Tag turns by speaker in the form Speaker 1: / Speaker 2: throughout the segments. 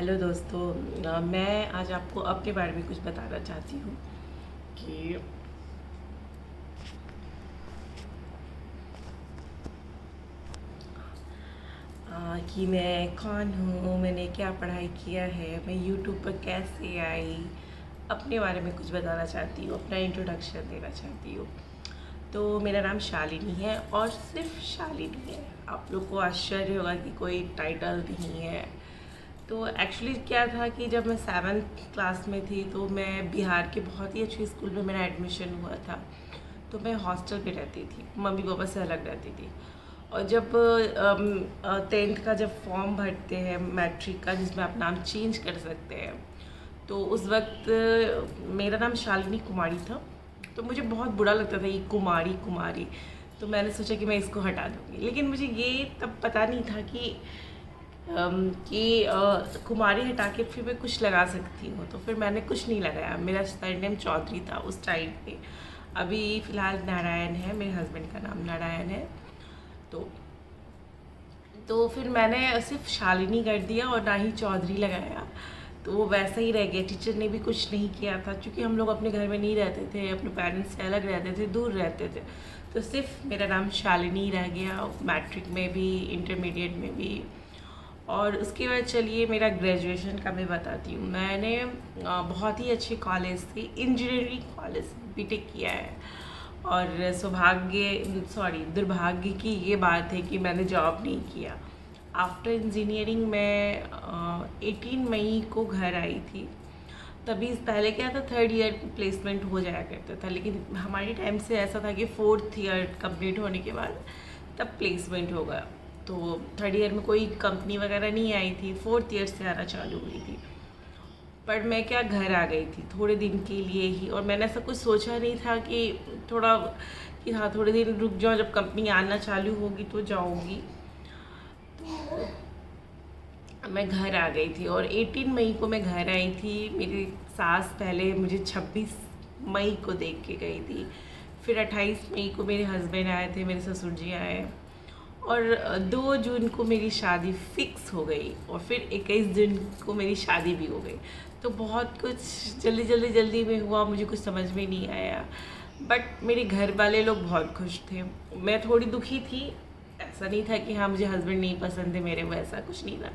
Speaker 1: Hello दोस्तों। मैं आज आपको अपने बारे में कुछ बताना चाहती हूँ कि कि मैं कौन हूँ, मैंने क्या पढ़ाई किया है, मैं यूट्यूब पर कैसे आई। अपने बारे में कुछ बताना चाहती हूँ, अपना इंट्रोडक्शन देना चाहती हूँ। तो मेरा नाम शालिनी है और सिर्फ शालिनी है। आप लोग को आश्चर्य होगा कि कोई टाइटल नहीं है। तो एक्चुअली क्या था कि जब मैं 7th क्लास में थी तो मैं बिहार के बहुत ही अच्छे स्कूल में मेरा एडमिशन हुआ था। तो मैं हॉस्टल पे रहती थी, मम्मी पापा से अलग रहती थी। और जब 10th का जब फॉर्म भरते हैं मैट्रिक का, जिसमें आप नाम चेंज कर सकते हैं, तो उस वक्त मेरा नाम शालिनी कुमारी था। तो मुझे बहुत बुरा लगता था ये कुमारी कुमारी। तो मैंने सोचा कि मैं इसको हटा दूँगी, लेकिन मुझे ये तब पता नहीं था कि कुमारी हटा के फिर मैं कुछ लगा सकती हूँ। तो फिर मैंने कुछ नहीं लगाया। मेरा सरनेम चौधरी था उस टाइम पे। अभी फ़िलहाल नारायण है, मेरे हस्बैंड का नाम नारायण है। तो फिर मैंने सिर्फ शालिनी कर दिया और ना ही चौधरी लगाया। तो वो वैसा ही रह गया। टीचर ने भी कुछ नहीं किया था, क्योंकि हम लोग अपने घर में नहीं रहते थे, अपने पेरेंट्स से अलग रहते थे, दूर रहते थे। तो सिर्फ मेरा नाम शालिनी रह गया, मैट्रिक में भी, इंटरमीडिएट में भी। और उसके बाद चलिए मेरा ग्रेजुएशन का मैं बताती हूँ। मैंने बहुत ही अच्छे कॉलेज से, इंजीनियरिंग कॉलेज से बीटेक किया है। और दुर्भाग्य की ये बात है कि मैंने जॉब नहीं किया। आफ्टर इंजीनियरिंग मैं 18 मई को घर आई थी। तभी पहले क्या था, 3rd ईयर प्लेसमेंट हो जाया करता था, लेकिन हमारे टाइम से ऐसा था कि 4th ईयर कंप्लीट होने के बाद तब प्लेसमेंट होगा। तो 3rd ईयर में कोई कंपनी वगैरह नहीं आई थी, 4th ईयर से आना चालू हुई थी। पर मैं क्या, घर आ गई थी थोड़े दिन के लिए ही, और मैंने ऐसा कुछ सोचा नहीं था कि थोड़ा कि हाँ थोड़े दिन रुक जाओ, जब कंपनी आना चालू होगी तो जाऊँगी। तो मैं घर आ गई थी और 18 मई को मैं घर आई थी। मेरी सास पहले मुझे 26 मई को देख के गई थी। फिर 28 मई को मेरे हस्बैंड आए थे, मेरे ससुर जी आए। और 2 जून को मेरी शादी फिक्स हो गई, और फिर 21 जून को मेरी शादी भी हो गई। तो बहुत कुछ जल्दी में हुआ, मुझे कुछ समझ में नहीं आया। बट मेरे घर वाले लोग बहुत खुश थे। मैं थोड़ी दुखी थी। ऐसा नहीं था कि हाँ मुझे हस्बैंड नहीं पसंद थे मेरे, वो ऐसा कुछ नहीं था।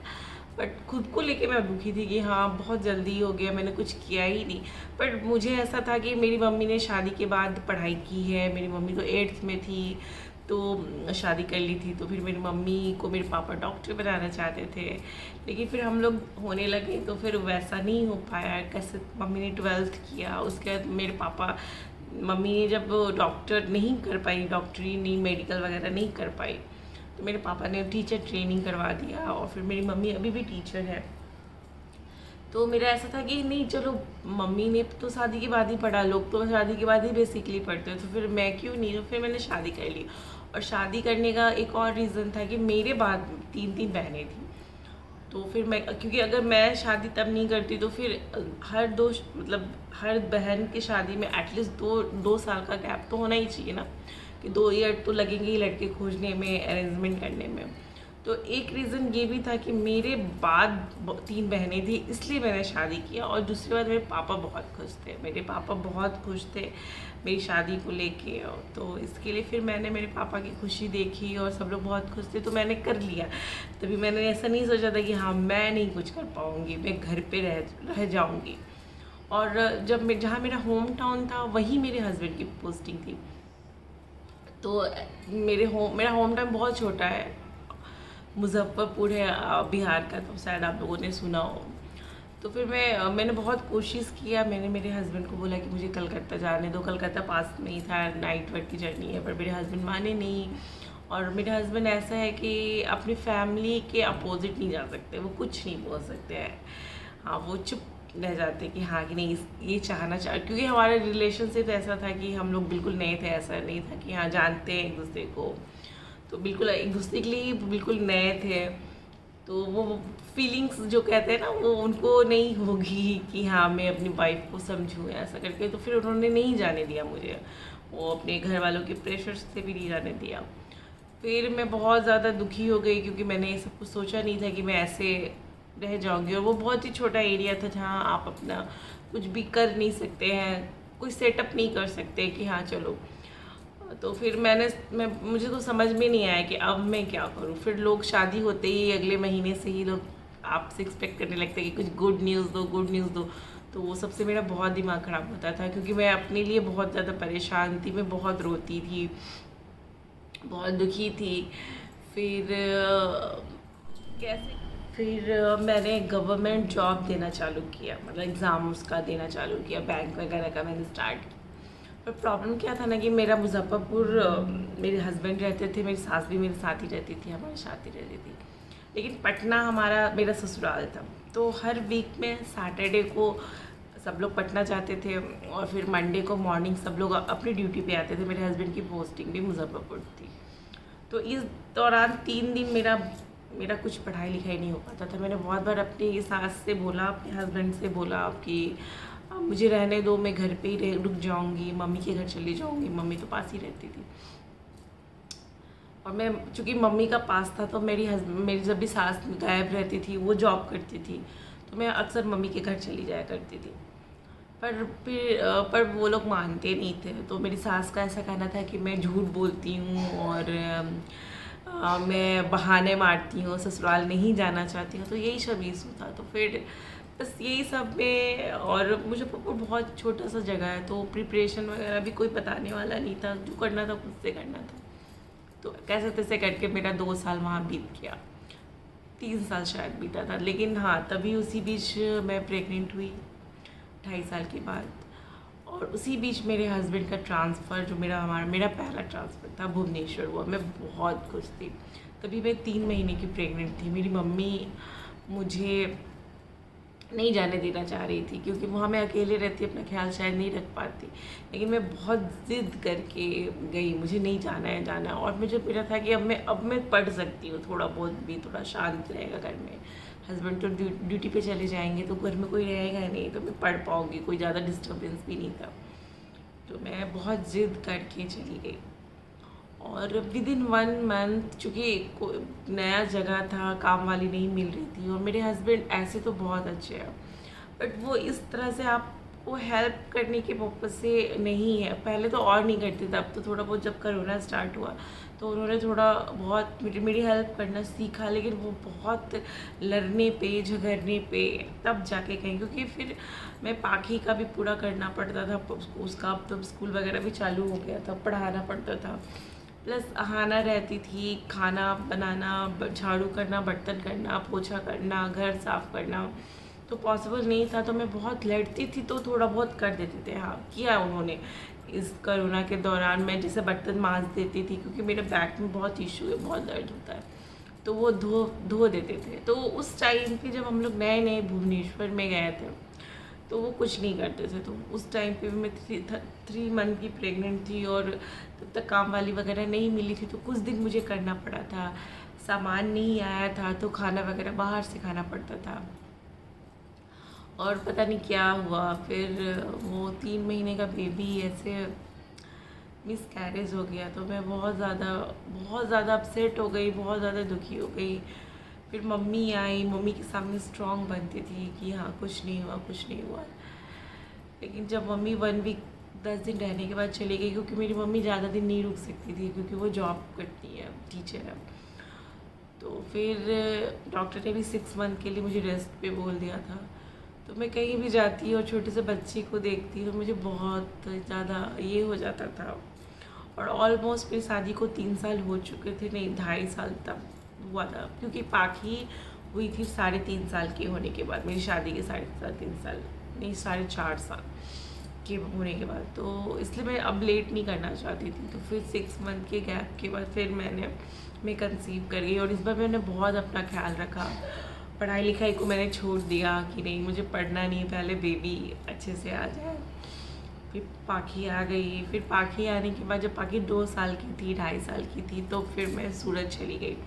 Speaker 1: बट खुद को लेके मैं दुखी थी कि हाँ बहुत जल्दी हो गया, मैंने कुछ किया ही नहीं। बट मुझे ऐसा था कि मेरी मम्मी ने शादी के बाद पढ़ाई की है। मेरी मम्मी तो 8th में थी तो शादी कर ली थी। तो फिर मेरी मम्मी को मेरे पापा डॉक्टर बनाना चाहते थे, लेकिन फिर हम लोग होने लगे तो फिर वैसा नहीं हो पाया। कैसे मम्मी ने 12th किया, उसके बाद मेरे पापा, मम्मी ने जब डॉक्टर नहीं कर पाई, डॉक्टरी नहीं, मेडिकल वगैरह नहीं कर पाई, तो मेरे पापा ने टीचर ट्रेनिंग करवा दिया। और फिर मेरी मम्मी अभी भी टीचर है। तो मेरा ऐसा था कि नहीं चलो, मम्मी ने तो शादी के बाद ही पढ़ा, लोग तो शादी के बाद ही बेसिकली पढ़ते हैं, तो फिर मैं क्यों नहीं। तो फिर मैंने शादी कर ली। और शादी करने का एक और रीज़न था कि मेरे बाद 3 बहनें थी। तो फिर मैं, क्योंकि अगर मैं शादी तब नहीं करती तो फिर हर बहन की शादी में एटलीस्ट 2 साल का गैप तो होना ही चाहिए ना, कि 2 ईयर तो लगेंगे ही लड़के खोजने में, अरेंजमेंट करने में। तो एक रीज़न ये भी था कि मेरे बाद 3 बहनें थी, इसलिए मैंने शादी किया। और दूसरी बात, मेरे पापा बहुत खुश थे, मेरे पापा बहुत खुश थे मेरी शादी को लेके। तो इसके लिए फिर मैंने मेरे पापा की खुशी देखी और सब लोग बहुत खुश थे, तो मैंने कर लिया। तभी मैंने ऐसा नहीं सोचा था कि हाँ मैं नहीं कुछ कर पाऊँगी, मैं घर पे रह जाऊँगी। और जहाँ मेरा होम टाउन था वहीं मेरे हस्बैंड की पोस्टिंग थी। तो मेरा होम टाउन बहुत छोटा है, मुजफ्फरपुर है बिहार का, तो शायद आप लोगों ने सुना हो। तो फिर मैंने बहुत कोशिश किया। मैंने मेरे हस्बैंड को बोला कि मुझे कलकत्ता जाने दो, कलकत्ता पास में ही था, नाइट वर्क की जर्नी है। पर मेरे हस्बैंड माने नहीं। और मेरे हस्बैंड ऐसा है कि अपनी फैमिली के अपोजिट नहीं जा सकते, वो कुछ नहीं बोल सकते हैं। हाँ, वो चुप रह जाते कि हाँ कि नहीं ये चाहना क्योंकि हमारे रिलेशन से तो ऐसा था कि हम लोग बिल्कुल नए थे। ऐसा नहीं था कि हाँ जानते हैं एक दूसरे को, तो बिल्कुल एक दूसरे के लिए बिल्कुल नए थे। तो वो फीलिंग्स जो कहते हैं ना, वो उनको नहीं होगी कि हाँ मैं अपनी वाइफ को समझूँ ऐसा करके। तो फिर उन्होंने नहीं जाने दिया मुझे, वो अपने घर वालों के प्रेशर से भी नहीं जाने दिया। फिर मैं बहुत ज़्यादा दुखी हो गई, क्योंकि मैंने ये सब कुछ सोचा नहीं था कि मैं ऐसे रह जाओगे। और वो बहुत ही छोटा एरिया था जहाँ आप अपना कुछ भी कर नहीं सकते हैं, कोई सेटअप नहीं कर सकते कि हाँ चलो। तो फिर मुझे तो समझ में नहीं आया कि अब मैं क्या करूँ। फिर लोग शादी होते ही अगले महीने से ही लोग आपसे एक्सपेक्ट करने लगते हैं कि कुछ गुड न्यूज़ दो, गुड न्यूज़ दो। तो वो सबसे मेरा बहुत दिमाग ख़राब होता था, क्योंकि मैं अपने लिए बहुत ज़्यादा परेशान थी, मैं बहुत रोती थी, बहुत दुखी थी। फिर कैसे फिर मैंने गवर्नमेंट जॉब देना चालू किया, मतलब एग्ज़ाम उसका देना चालू किया, बैंक वगैरह का मैंने स्टार्ट किया। पर प्रॉब्लम क्या था ना कि मेरा मुजफ्फरपुर मेरे हस्बैंड रहते थे, मेरी सास भी मेरे साथ ही रहती थी, हमारी शादी रहती थी। लेकिन पटना मेरा ससुराल था। तो हर वीक में सैटरडे को सब लोग पटना जाते थे, और फिर मंडे को मॉर्निंग सब लोग अपनी ड्यूटी पे आते थे। मेरे हस्बैंड की पोस्टिंग भी मुजफ्फरपुर थी। तो इस दौरान 3 दिन मेरा कुछ पढ़ाई लिखाई नहीं हो पाता था। मैंने बहुत बार अपनी सास से बोला, अपने हस्बैंड से बोला कि मुझे रहने दो, मैं घर पे ही रुक जाऊंगी, मम्मी के घर चली जाऊंगी, मम्मी तो पास ही रहती थी। और मैं चूँकि मम्मी का पास था, तो मेरी जब भी सास गायब रहती थी, वो जॉब करती थी, तो मैं अक्सर मम्मी के घर चली जाया करती थी। पर वो लोग मानते नहीं थे। तो मेरी सास का ऐसा कहना था कि मैं झूठ बोलती हूँ और मैं बहाने मारती हूँ, ससुराल नहीं जाना चाहती हूँ। तो यही सब इशू था। तो फिर बस यही सब में, और मुजफ्फरपुर बहुत छोटा सा जगह है, तो प्रिपरेशन वगैरह भी कोई बताने वाला नहीं था, जो करना था खुद से करना था। तो कैसे तैसे करके मेरा 2 साल वहाँ बीत गया, 3 साल शायद बीता था। लेकिन हाँ, तभी उसी बीच मैं प्रेग्नेंट हुई 2.5 साल के बाद। और उसी बीच मेरे हस्बैंड का ट्रांसफ़र, जो मेरा पहला ट्रांसफ़र था, भुवनेश्वर हुआ। मैं बहुत खुश थी। तभी मैं 3 महीने की प्रेग्नेंट थी। मेरी मम्मी मुझे नहीं जाने देना चाह रही थी, क्योंकि वहाँ मैं अकेले रहती, अपना ख्याल शायद नहीं रख पाती। लेकिन मैं बहुत ज़िद करके गई, मुझे नहीं जाना है, जाना है। और मुझे मेरा था कि अब मैं पढ़ सकती हूँ, थोड़ा बहुत भी, थोड़ा शांत रहेगा घर में। हस्बैंड तो ड्यूटी पे चले जाएंगे, तो घर में कोई रहेगा नहीं, तो मैं पढ़ पाऊँगी, कोई ज़्यादा डिस्टर्बेंस भी नहीं था। तो मैं बहुत ज़िद करके चली गई। और विद इन 1 मंथ, चूँकि नया जगह था, काम वाली नहीं मिल रही थी, और मेरे हस्बैंड ऐसे तो बहुत अच्छे हैं, बट वो इस तरह से आपको हेल्प करने के पर्पज़ से नहीं है। पहले तो और नहीं करते थे, अब तो थोड़ा बहुत, जब कोरोना स्टार्ट हुआ तो उन्होंने थोड़ा बहुत मेरी हेल्प करना सीखा। लेकिन वो बहुत लड़ने पे, झगड़ने पे तब जाके कहीं, क्योंकि फिर मैं पाखी का भी पूरा करना पड़ता था, उसका अब तो स्कूल वगैरह भी चालू हो गया था, पढ़ाना पड़ता था, प्लस आहाना रहती थी, खाना बनाना, झाड़ू करना, बर्तन करना, पोछा करना, घर साफ़ करना, तो पॉसिबल नहीं था। तो मैं बहुत लड़ती थी, तो थोड़ा बहुत कर देते थे। हाँ, किया उन्होंने। इस कोरोना के दौरान मैं जैसे बर्तन मांज देती थी, क्योंकि मेरे बैक में बहुत इशू है, बहुत दर्द होता है, तो वो धो देते थे। तो उस टाइम पे जब हम लोग नए नए भुवनेश्वर में गए थे, तो वो कुछ नहीं करते थे। तो उस टाइम पे भी मैं 3 मंथ की प्रेग्नेंट थी, और तब तक काम वाली वगैरह नहीं मिली थी, तो कुछ दिन मुझे करना पड़ा था। सामान नहीं आया था, तो खाना वगैरह बाहर से खाना पड़ता था। और पता नहीं क्या हुआ, फिर वो 3 महीने का बेबी ऐसे मिसकैरेज हो गया। तो मैं बहुत ज़्यादा अपसेट हो गई, बहुत ज़्यादा दुखी हो गई। फिर मम्मी आई, मम्मी के सामने स्ट्रॉन्ग बनती थी कि हाँ कुछ नहीं हुआ, कुछ नहीं हुआ। लेकिन जब मम्मी 1 वीक 10 दिन रहने के बाद चली गई, क्योंकि मेरी मम्मी ज़्यादा दिन नहीं रुक सकती थी, क्योंकि वो जॉब करती है, टीचर है। तो फिर डॉक्टर ने भी 6 मंथ के लिए मुझे रेस्ट पे बोल दिया था। तो मैं कहीं भी जाती और छोटे से बच्चे को देखती तो मुझे बहुत ज़्यादा ये हो जाता था। और ऑलमोस्ट मेरी शादी को 3 साल हो चुके थे, नहीं 2.5 साल तक हुआ था, क्योंकि पाखी हुई थी 3.5 साल के होने के बाद, मेरी शादी के 3.5 साल नहीं 4.5 साल के होने के बाद। तो इसलिए मैं अब लेट नहीं करना चाहती थी। तो फिर 6 मंथ के गैप के बाद फिर मैं कंसीव कर गई। और इस बार मैंने बहुत अपना ख्याल रखा, पढ़ाई लिखाई को मैंने छोड़ दिया कि नहीं मुझे पढ़ना नहीं, पहले बेबी अच्छे से आ जाए। फिर पाखी आ गई। फिर पाखी आने के बाद जब पाखी 2 साल की थी, 2.5 साल की थी, तो फिर मैं सूरत चली गई।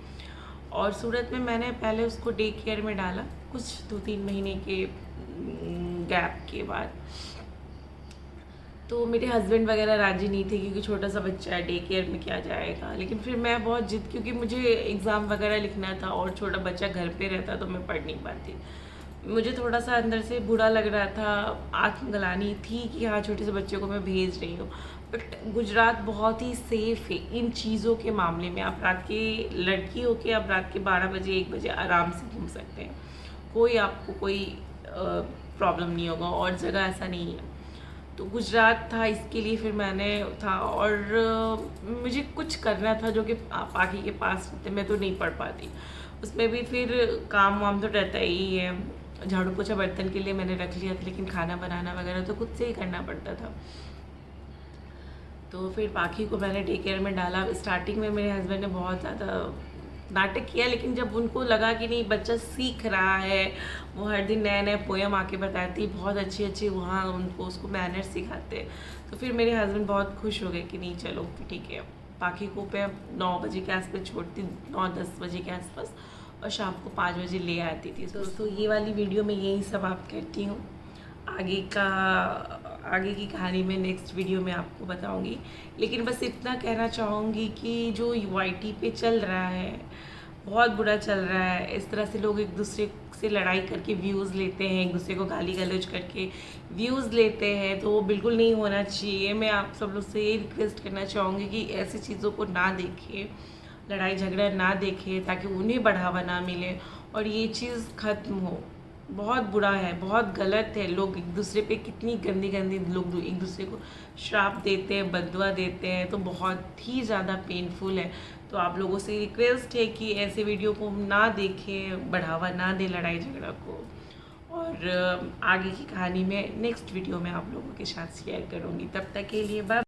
Speaker 1: और सूरत में मैंने पहले उसको डे केयर में डाला, कुछ 2-3 महीने के गैप के बाद। तो मेरे हस्बैंड वगैरह राजी नहीं थे क्योंकि छोटा सा बच्चा है, डे केयर में क्या जाएगा। लेकिन फिर मैं बहुत जिद, क्योंकि मुझे एग्ज़ाम वगैरह लिखना था और छोटा बच्चा घर पे रहता तो मैं पढ़ नहीं पाती। मुझे थोड़ा सा अंदर से बुरा लग रहा था, आत्मग्लानि थी कि हाँ छोटे से बच्चे को मैं भेज रही हूँ। बट गुजरात बहुत ही सेफ़ है इन चीज़ों के मामले में। आप रात के लड़की हो के आप रात के 12 बजे 1 बजे आराम से घूम सकते हैं, कोई आपको कोई प्रॉब्लम नहीं होगा, और जगह ऐसा नहीं है। तो गुजरात था, इसके लिए फिर मैंने था, और मुझे कुछ करना था जो कि पाखी के पास होते, मैं तो नहीं पढ़ पाती। उसमें भी फिर काम वाम तो रहता ही है, झाड़ू पोछा बर्तन के लिए मैंने रख लिया था, लेकिन खाना बनाना वगैरह तो खुद से ही करना पड़ता था। तो फिर पाखी को मैंने डे केयर में डाला। स्टार्टिंग में मेरे हस्बैंड ने बहुत ज़्यादा नाटक किया, लेकिन जब उनको लगा कि नहीं बच्चा सीख रहा है, वो हर दिन नए नए पोएम आके बताती, बहुत अच्छी अच्छी वहाँ उनको उसको मैनर सिखाते, तो फिर मेरे हस्बैंड बहुत खुश हो गए कि नहीं चलो ठीक है। पाखी को मैं 9 बजे के आसपास छोड़ती, 9-10 बजे के आसपास, और शाम को 5 बजे ले आती थी। तो ये वाली वीडियो में यही सब आप करती हूँ। आगे की कहानी मैं नेक्स्ट वीडियो में आपको बताऊंगी। लेकिन बस इतना कहना चाहूँगी कि जो YT पे चल रहा है बहुत बुरा चल रहा है। इस तरह से लोग एक दूसरे से लड़ाई करके व्यूज़ लेते हैं, एक दूसरे को गाली गलौज करके व्यूज़ लेते हैं, तो वो बिल्कुल नहीं होना चाहिए। मैं आप सब लोग से ये रिक्वेस्ट करना चाहूँगी कि ऐसी चीज़ों को ना देखें, लड़ाई झगड़ा ना देखें, ताकि उन्हें बढ़ावा ना मिले और ये चीज़ ख़त्म हो। बहुत बुरा है, बहुत गलत है। लोग एक दूसरे पे कितनी गंदी गंदी लोग एक दूसरे को श्राप देते हैं, बददुआ देते हैं, तो बहुत ही ज़्यादा पेनफुल है। तो आप लोगों से रिक्वेस्ट है कि ऐसे वीडियो को ना देखें, बढ़ावा ना दें लड़ाई झगड़ा को। और आगे की कहानी में नेक्स्ट वीडियो में आप लोगों के साथ शेयर करूँगी। तब तक के लिए बाय।